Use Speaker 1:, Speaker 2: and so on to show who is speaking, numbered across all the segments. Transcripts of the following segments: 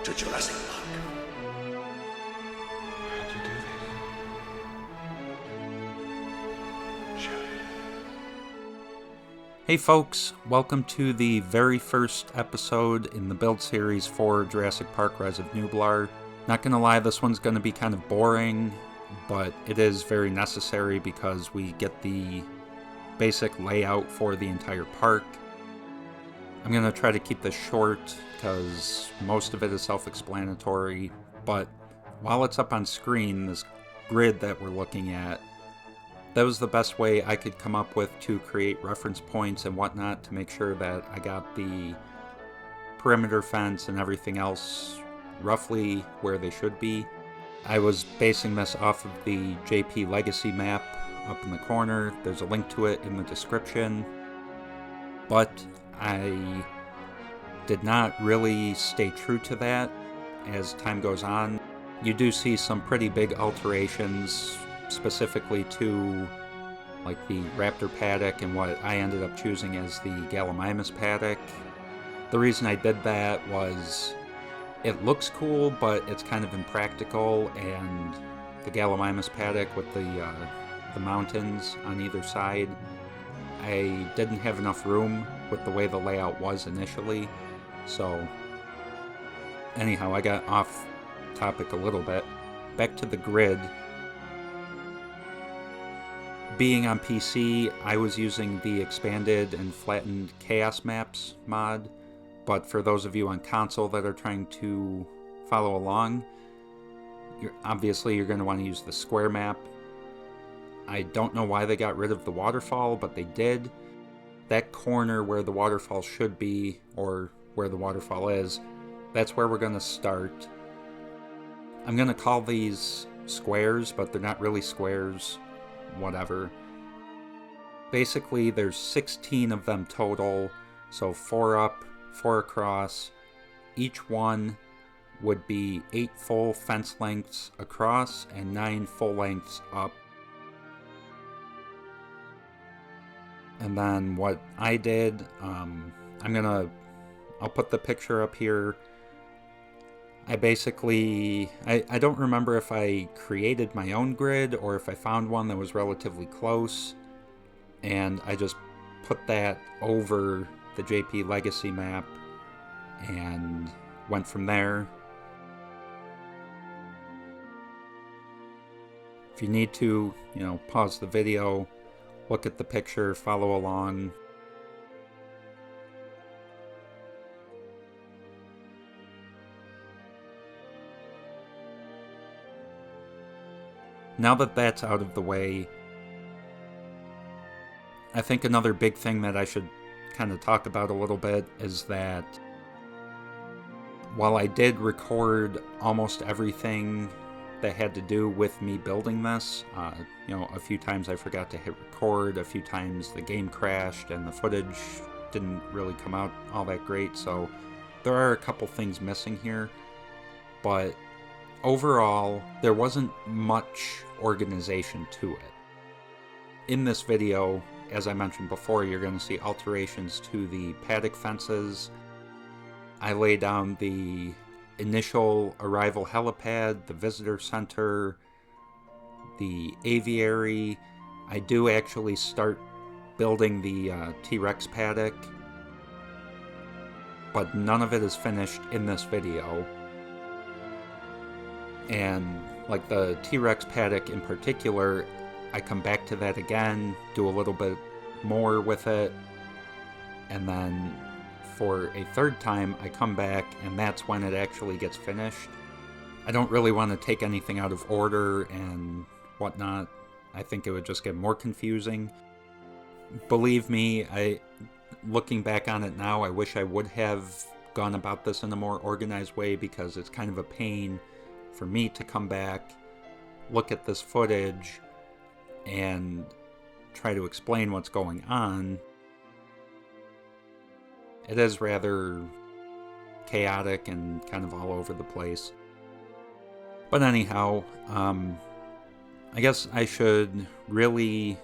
Speaker 1: to Jurassic Park.
Speaker 2: How'd you do this? Show me.
Speaker 3: Hey folks, welcome to the very first episode in the build series for Jurassic Park Rise of Nublar. Not gonna lie, this one's gonna be kind of boring, but it is very necessary because we get the basic layout for the entire park. I'm gonna try to keep this short because most of it is self-explanatory, but while it's up on screen, this grid that we're looking at, that was the best way I could come up with to create reference points and whatnot to make sure that I got the perimeter fence and everything else roughly where they should be. I was basing this off of the JP Legacy map up in the corner. There's a link to it in the description, but I did not really stay true to that as time goes on. You do see some pretty big alterations specifically to like the raptor paddock and what I ended up choosing as the Gallimimus paddock. The reason I did that was it looks cool, but it's kind of impractical, and the Gallimimus paddock with the mountains on either side, I didn't have enough room with the way the layout was initially. So anyhow, I got off topic a little bit. Back to the grid. Being on PC, I was using the expanded and flattened chaos maps mod, but for those of you on console that are trying to follow along, you're going to want to use the square map. I don't know why they got rid of the waterfall, but they did. That corner where the waterfall should be, or where the waterfall is, that's where we're going to start. I'm going to call these squares, but they're not really squares. Whatever. Basically, there's 16 of them total, so 4 up, 4 across. Each one would be 8 full fence lengths across and 9 full lengths up. And then what I did, I'll put the picture up here. I don't remember if I created my own grid or if I found one that was relatively close, and I just put that over the JP Legacy map and went from there. If you need to, pause the video, look at the picture, follow along. Now that that's out of the way, I think another big thing that I should kind of talk about a little bit is that while I did record almost everything that had to do with me building this, a few times I forgot to hit record, a few times the game crashed and the footage didn't really come out all that great, so there are a couple things missing here, but overall, there wasn't much organization to it. In this video, as I mentioned before, you're going to see alterations to the paddock fences. I lay down the initial arrival helipad, the visitor center, the aviary. I do actually start building the T-Rex paddock, but none of it is finished in this video. And like the T-Rex paddock in particular, I come back to that again, do a little bit more with it, and then for a third time I come back and that's when it actually gets finished. I don't really want to take anything out of order and whatnot. I think it would just get more confusing. Believe me, looking back on it now, I wish I would have gone about this in a more organized way, because it's kind of a pain for me to come back, look at this footage, and try to explain what's going on. It is rather chaotic and kind of all over the place. But anyhow, I guess I should really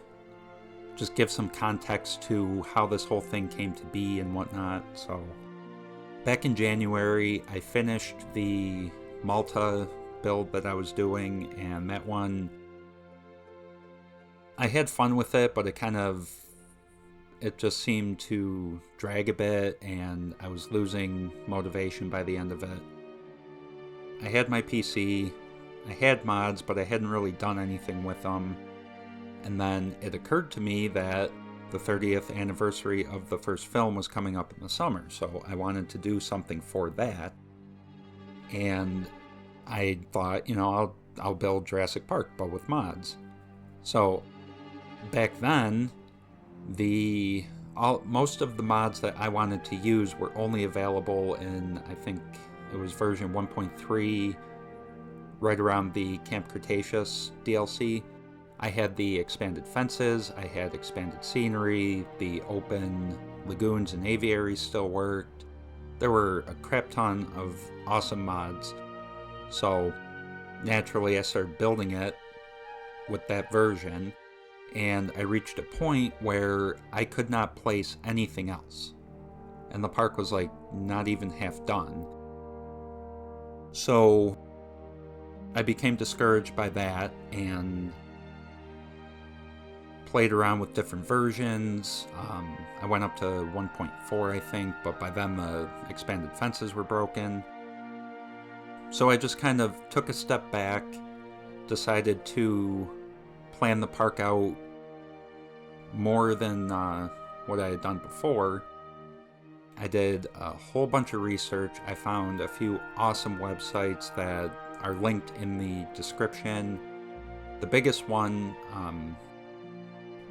Speaker 3: just give some context to how this whole thing came to be and whatnot. So Back in January, I finished the Malta build that I was doing, and that one, I had fun with it, but it just seemed to drag a bit, and I was losing motivation by the end of it. I had my PC, I had mods, but I hadn't really done anything with them. And then it occurred to me that the 30th anniversary of the first film was coming up in the summer, so I wanted to do something for that. And I thought, I'll build Jurassic Park, but with mods. So back then, most of the mods that I wanted to use were only available in, I think it was version 1.3, right around the Camp Cretaceous DLC. I had the expanded fences, I had expanded scenery, the open lagoons and aviaries still worked. There were a crap ton of awesome mods. So naturally I started building it with that version, and I reached a point where I could not place anything else. And the park was like not even half done. So I became discouraged by that and played around with different versions. I went up to 1.4, I think, but by then the expanded fences were broken. So I just kind of took a step back, decided to plan the park out more than what I had done before. I did a whole bunch of research. I found a few awesome websites that are linked in the description. The biggest one,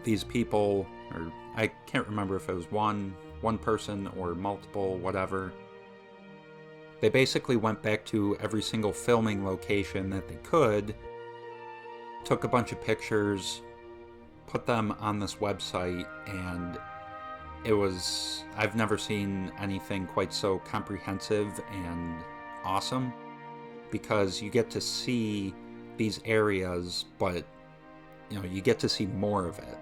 Speaker 3: these people, or I can't remember if it was one person or multiple, whatever. They basically went back to every single filming location that they could, took a bunch of pictures, put them on this website, and I've never seen anything quite so comprehensive and awesome, because you get to see these areas, but you get to see more of it.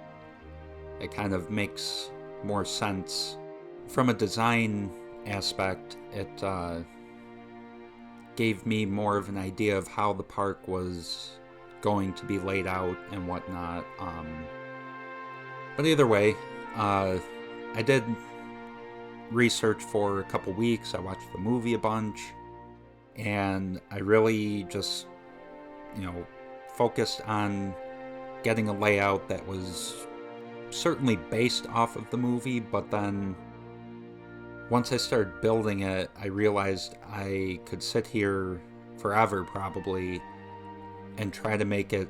Speaker 3: It kind of makes more sense. From a design aspect, it gave me more of an idea of how the park was going to be laid out and whatnot. But either way, I did research for a couple weeks. I watched the movie a bunch, and I really just, focused on getting a layout that was certainly based off of the movie, but then once I started building it, I realized I could sit here forever probably and try to make it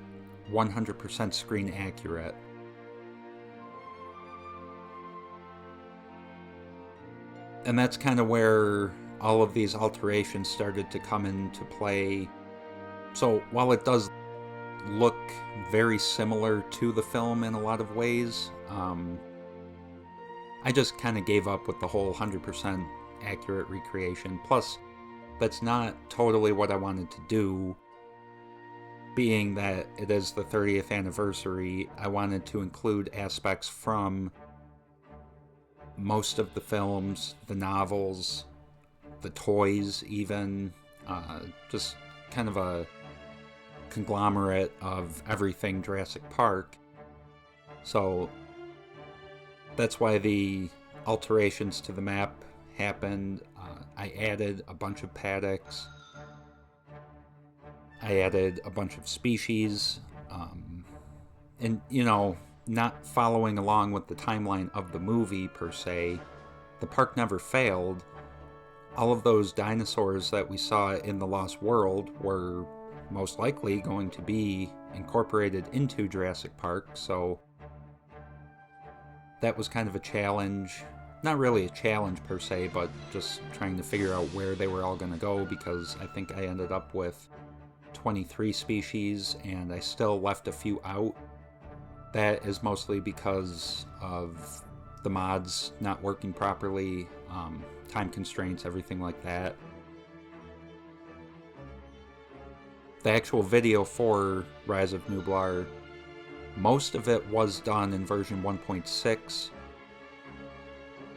Speaker 3: 100% screen accurate. And that's kind of where all of these alterations started to come into play. So while it does look very similar to the film in a lot of ways, I just kind of gave up with the whole 100% accurate recreation. Plus, that's not totally what I wanted to do. Being that it is the 30th anniversary, I wanted to include aspects from most of the films, the novels, the toys even, just kind of a conglomerate of everything Jurassic Park. So that's why the alterations to the map happened. I added a bunch of paddocks. I added a bunch of species. And, not following along with the timeline of the movie per se, the park never failed. All of those dinosaurs that we saw in the Lost World were most likely going to be incorporated into Jurassic Park, so that was kind of a challenge. Not really a challenge per se, but just trying to figure out where they were all going to go, because I think I ended up with 23 species and I still left a few out. That is mostly because of the mods not working properly, time constraints, everything like that. The actual video for Rise of Nublar, most of it was done in version 1.6.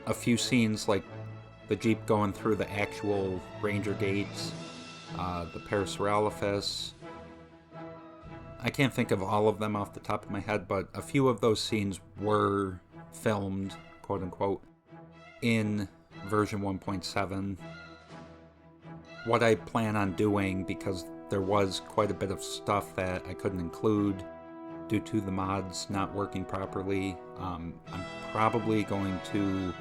Speaker 3: A few scenes like the Jeep going through the actual ranger gates, the Parasaurolophus. I can't think of all of them off the top of my head, but a few of those scenes were filmed, quote-unquote, in version 1.7. What I plan on doing, because there was quite a bit of stuff that I couldn't include due to the mods not working properly, I'm probably going to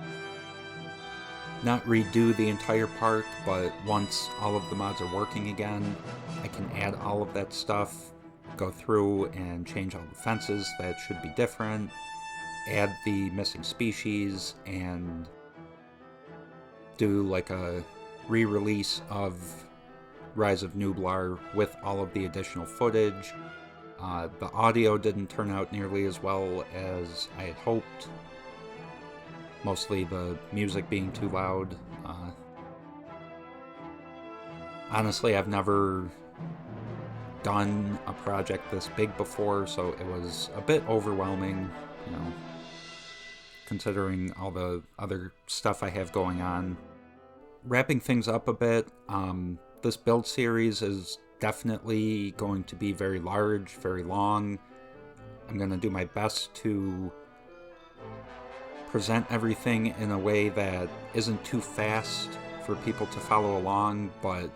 Speaker 3: not redo the entire park, but once all of the mods are working again, I can add all of that stuff, go through and change all the fences that should be different, add the missing species, and do like a re-release of Rise of Nublar with all of the additional footage. The audio didn't turn out nearly as well as I had hoped, mostly the music being too loud. Honestly, I've never done a project this big before, so it was a bit overwhelming, you know, considering all the other stuff I have going on. Wrapping things up a bit, this build series is definitely going to be very large, very long. I'm going to do my best to present everything in a way that isn't too fast for people to follow along, but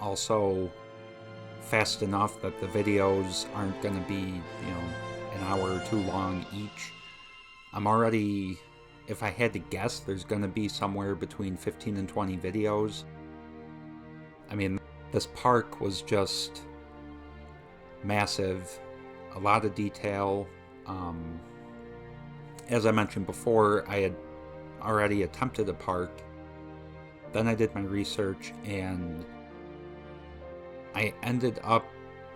Speaker 3: also fast enough that the videos aren't going to be, you know, an hour or two long each. I'm already, if I had to guess, there's going to be somewhere between 15 and 20 videos. I mean, this park was just massive, a lot of detail. As I mentioned before, I had already attempted a park. Then I did my research and I ended up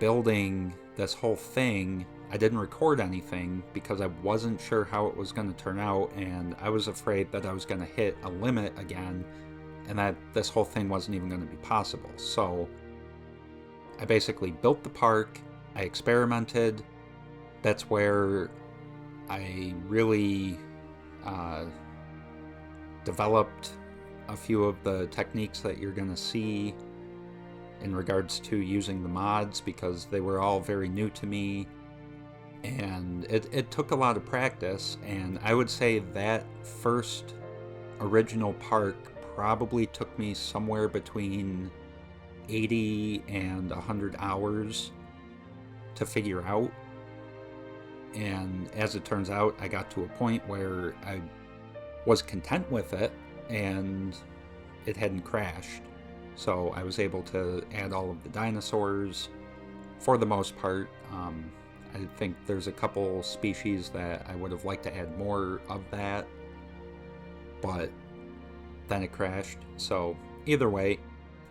Speaker 3: building this whole thing. I didn't record anything because I wasn't sure how it was going to turn out, and I was afraid that I was going to hit a limit again and that this whole thing wasn't even going to be possible. So I basically built the park, I experimented. That's where I really developed a few of the techniques that you're going to see in regards to using the mods, because they were all very new to me, and it took a lot of practice. And I would say that first original park probably took me somewhere between 80 and 100 hours to figure out. And as it turns out, I got to a point where I was content with it and it hadn't crashed. So I was able to add all of the dinosaurs for the most part. I think there's a couple species that I would have liked to add more of that, but then it crashed. So either way,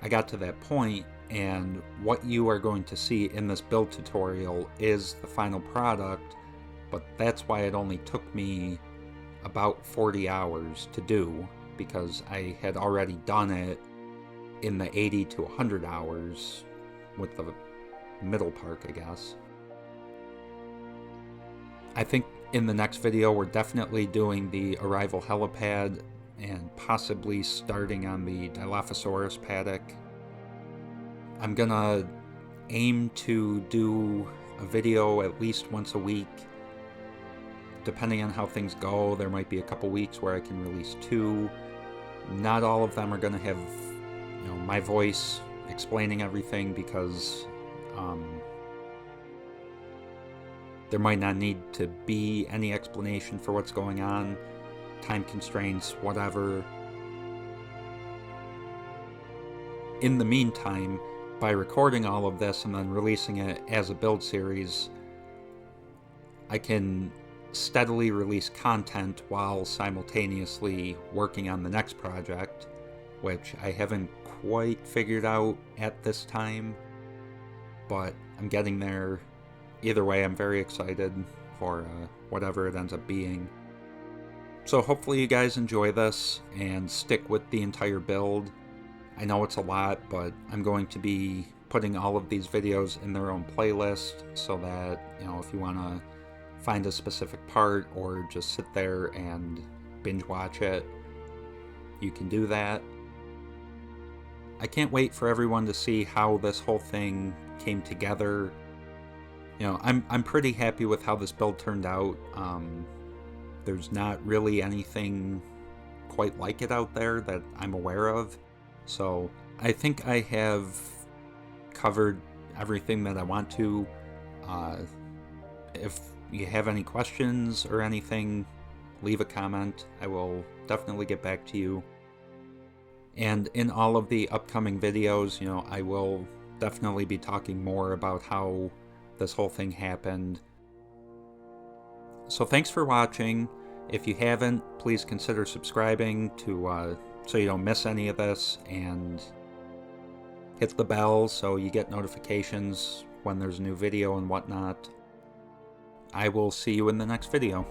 Speaker 3: I got to that point, and what you are going to see in this build tutorial is the final product, but that's why it only took me about 40 hours to do, because I had already done it in the 80 to 100 hours with the middle park, I guess. I think in the next video we're definitely doing the arrival helipad and possibly starting on the Dilophosaurus paddock. I'm gonna aim to do a video at least once a week. Depending on how things go, there might be a couple weeks where I can release 2. Not all of them are gonna have, you know, my voice explaining everything, because there might not need to be any explanation for what's going on, time constraints, whatever. In the meantime, by recording all of this and then releasing it as a build series, I can steadily release content while simultaneously working on the next project, which I haven't quite figured out at this time, but I'm getting there. Either way, I'm very excited for whatever it ends up being. So hopefully you guys enjoy this and stick with the entire build. I know it's a lot, but I'm going to be putting all of these videos in their own playlist so that, you know, if you want to find a specific part or just sit there and binge watch it, you can do that. I can't wait for everyone to see how this whole thing came together. You know, I'm pretty happy with how this build turned out. There's not really anything quite like it out there that I'm aware of. So I think I have covered everything that I want to. If you have any questions or anything, leave a comment. I will definitely get back to you. And in all of the upcoming videos, you know, I will definitely be talking more about how this whole thing happened. So thanks for watching. If you haven't, please consider subscribing to so you don't miss any of this, and hit the bell so you get notifications when there's a new video and whatnot. I will see you in the next video.